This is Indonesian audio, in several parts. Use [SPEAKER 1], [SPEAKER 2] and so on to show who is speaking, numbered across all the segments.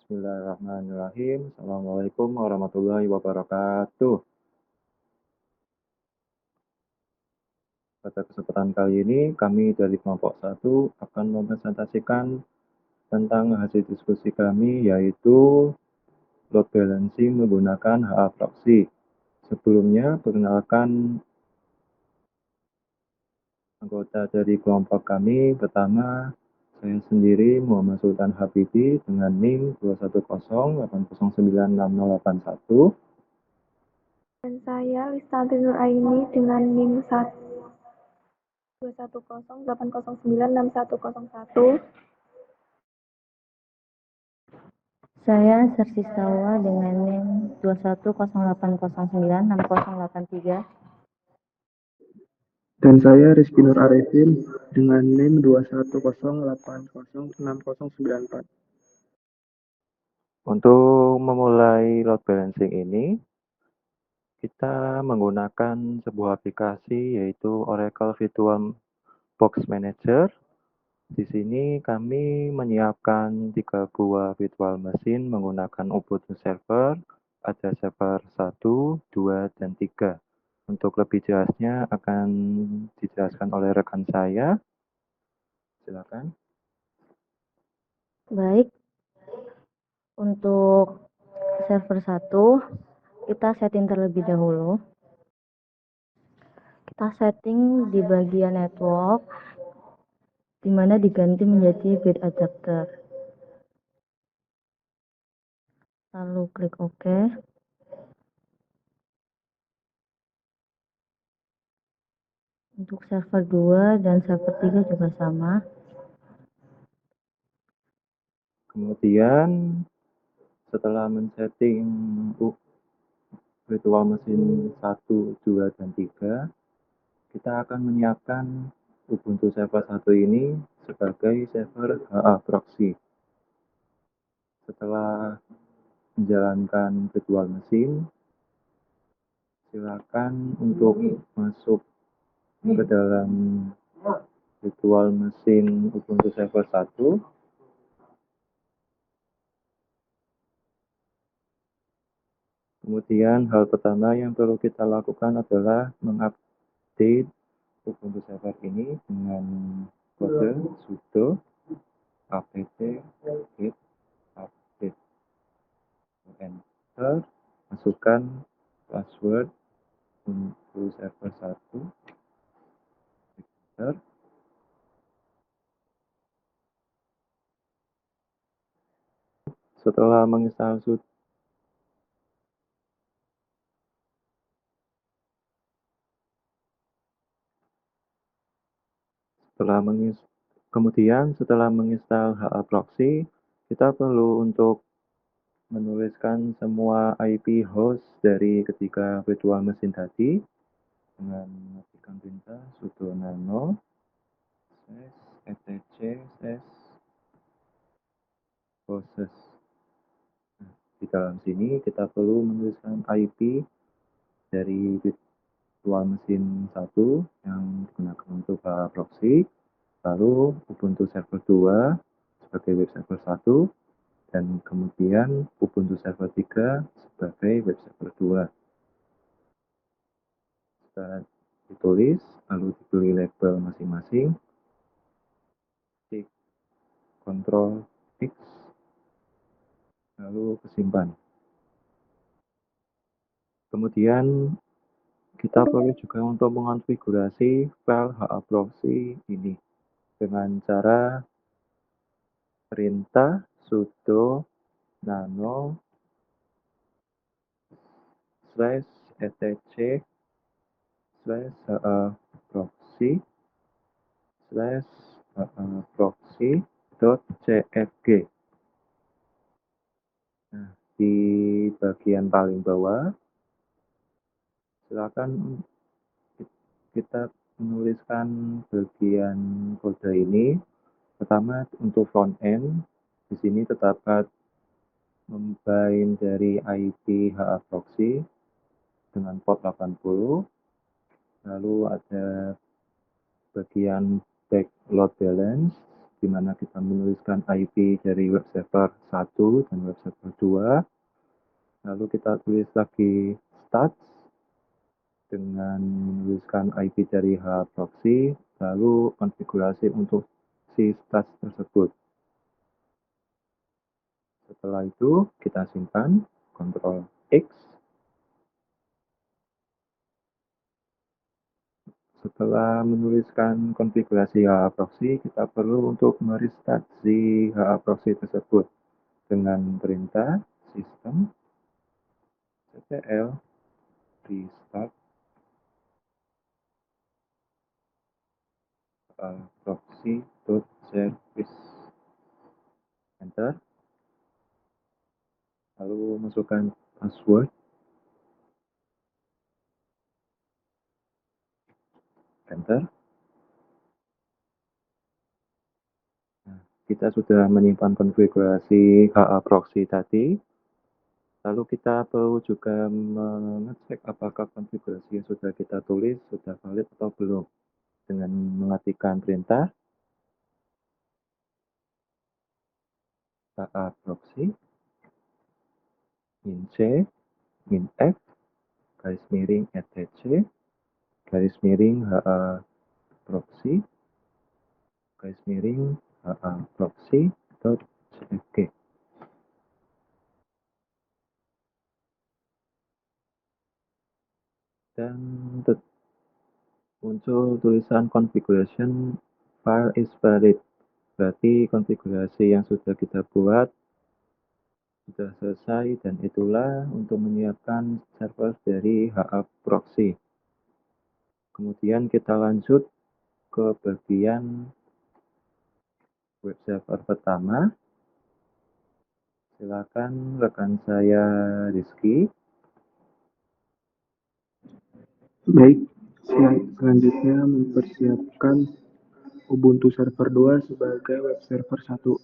[SPEAKER 1] Bismillahirrahmanirrahim. Assalamualaikum warahmatullahi wabarakatuh. Pada kesempatan kali ini, kami dari kelompok 1 akan mempresentasikan tentang hasil diskusi kami, yaitu load balancing menggunakan HA proxy. Sebelumnya, perkenalkan anggota dari kelompok kami. Pertama, saya sendiri Muhammad Sultan Habibi dengan NIM 21080096081.
[SPEAKER 2] Dan saya Listanti Nur Aini dengan NIM 21080096101.
[SPEAKER 3] Saya Sersistawa dengan NIM 21080096083.
[SPEAKER 4] Dan saya Rizky Nur Arifin dengan NIM 210806094.
[SPEAKER 1] Untuk memulai load balancing ini, kita menggunakan sebuah aplikasi yaitu Oracle Virtual Box Manager. Di sini kami menyiapkan 3 buah virtual machine menggunakan Ubuntu server. Ada server 1, 2, dan 3. Untuk lebih jelasnya akan dijelaskan oleh rekan saya. Silakan.
[SPEAKER 3] Baik, untuk server 1, kita setting terlebih dahulu. Kita setting di bagian network, di mana diganti menjadi bit adapter. Lalu klik OK. Untuk server 2 dan server 3 juga sama.
[SPEAKER 1] Kemudian setelah men-setting virtual machine 1, 2, dan 3, kita akan menyiapkan Ubuntu server 1 ini sebagai server HA proxy. Setelah menjalankan virtual machine, silakan untuk masuk ke dalam virtual machine Ubuntu server 1. Kemudian hal pertama yang perlu kita lakukan adalah mengupdate Ubuntu server ini dengan kode sudo apt get update. Enter, masukkan password untuk server 1. Enter. Setelah menginstal Kemudian setelah menginstal HA proxy, kita perlu untuk menuliskan semua IP host dari ketiga virtual machine tadi dengan mengetikkan perintah sudo nano etc hosts. Di dalam sini kita perlu menuliskan IP dari virtual machine 1 yang digunakan untuk HA proxy, lalu Ubuntu server 2 sebagai web server 1, dan kemudian Ubuntu server 3 sebagai web server 2. Setelah ditulis, lalu diberi label masing-masing, klik Ctrl X, lalu kesimpan. Kemudian kita perlu juga untuk mengonfigurasi file HA proxy ini dengan cara perintah sudo nano /etc /HA proxy /proxy.cfg. Nah, di bagian paling bawah, silakan kita menuliskan bagian kode ini. Pertama, untuk front end, di sini terdapat membind dari IP HA proxy dengan port 80. Lalu ada bagian back load balance di mana kita menuliskan IP dari web server 1 dan web server 2. Lalu kita tulis lagi stats dengan menuliskan IP dari hproxy, lalu konfigurasi untuk si stats tersebut. Setelah itu kita simpan, Ctrl X. Setelah menuliskan konfigurasi hproxy, kita perlu untuk merestart si hproxy tersebut dengan perintah system ctl restart proxy.service. Enter. Lalu masukkan password. Enter. Nah, kita sudah menyimpan konfigurasi hproxy tadi. Lalu kita perlu juga mengecek apakah konfigurasi yang sudah kita tulis sudah valid atau belum. Dengan mengetikkan perintah hproxy -c -f garis miring etc garis miring hproxy garis miring hproxy.cfg. Dan muncul tulisan configuration file is valid. Berarti konfigurasi yang sudah kita buat sudah selesai, dan itulah untuk menyiapkan server dari hproxy. Kemudian kita lanjut ke bagian web server pertama. Silakan rekan saya Rizky.
[SPEAKER 4] Baik, selanjutnya mempersiapkan Ubuntu Server 2 sebagai web server 1.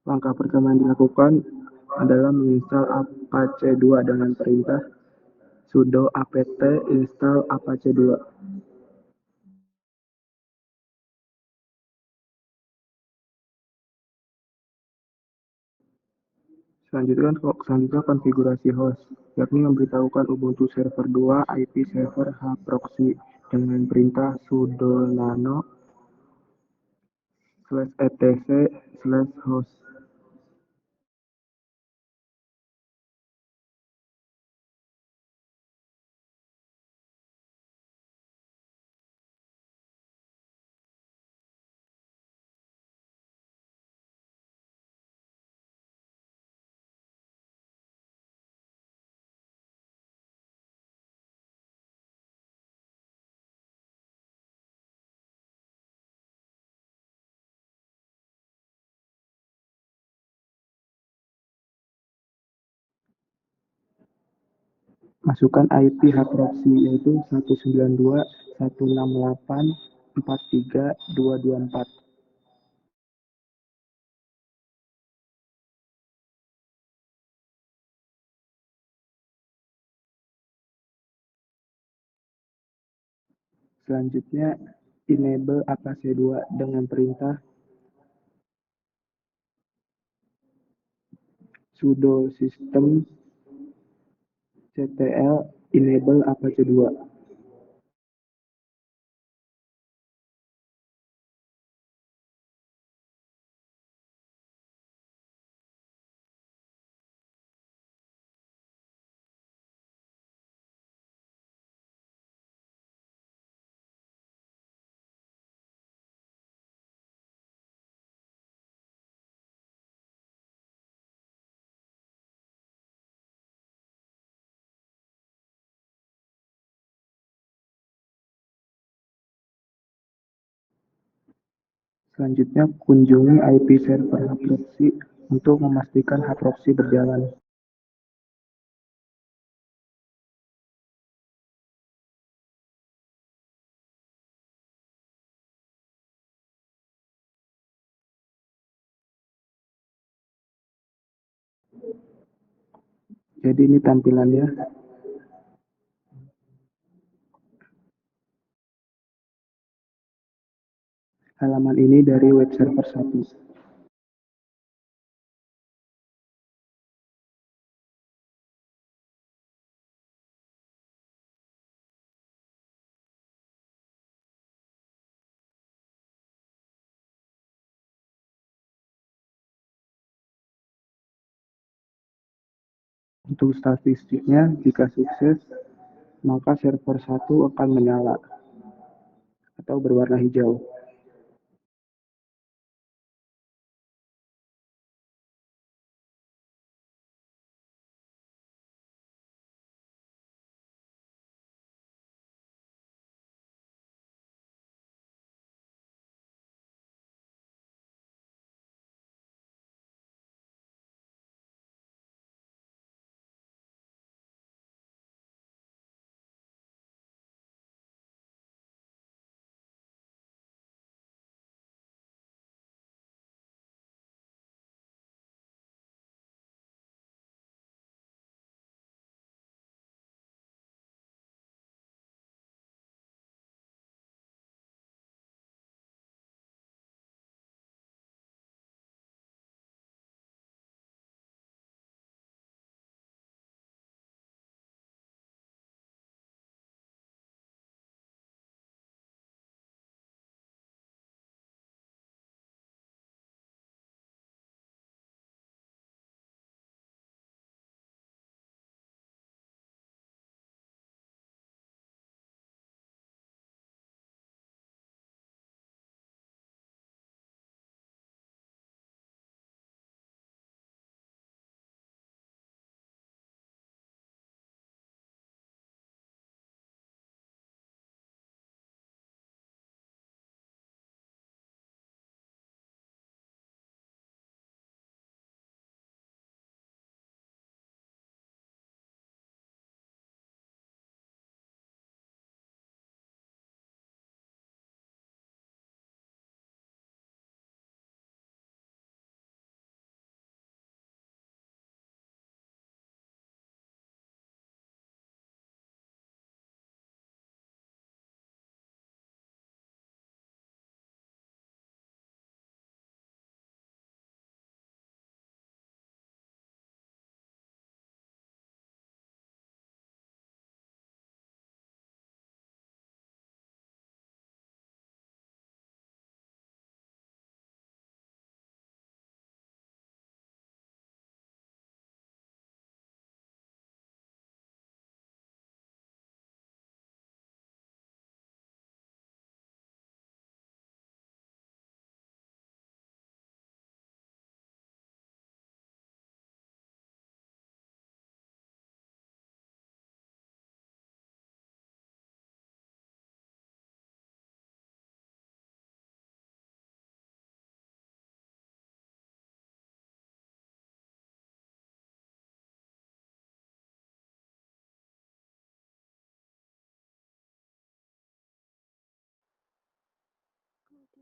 [SPEAKER 4] Langkah pertama yang dilakukan adalah menginstal Apache 2 dengan perintah sudo apt install Apache 2. Selanjutnya konfigurasi host, yakni memberitahukan Ubuntu Server 2 IP server hproxy dengan perintah sudo nano /etc/host. Masukkan IP hproxy yaitu 192.168.43.224. Selanjutnya enable Apache 2 dengan perintah sudo system ctl enable apache 2. Selanjutnya, kunjungi IP server hub proxy untuk memastikan hub proxy berjalan. Jadi ini tampilannya. Halaman ini dari web server 1. Untuk statistiknya, jika sukses, maka server 1 akan menyala atau berwarna hijau.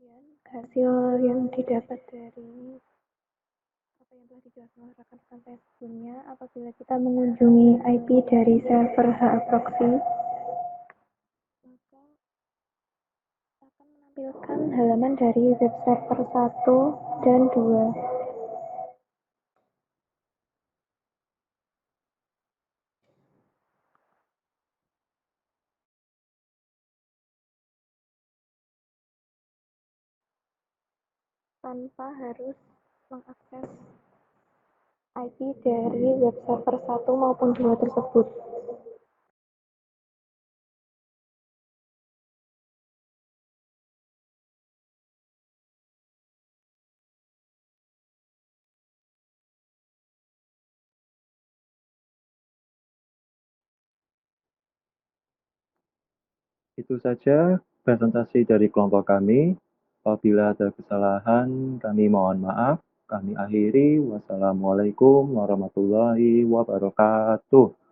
[SPEAKER 2] Kemudian hasil yang didapat dari apa yang telah dijelaskan oleh rekan-rekan saya sebelumnya, apabila kita mengunjungi IP dari server HA proxy, maka akan menampilkan halaman dari web server 1 dan 2. tanpa harus mengakses IP dari web server 1 maupun 2 tersebut.
[SPEAKER 1] Itu saja presentasi dari kelompok kami. Apabila ada kesalahan, kami mohon maaf. Kami akhiri. Wassalamualaikum warahmatullahi wabarakatuh.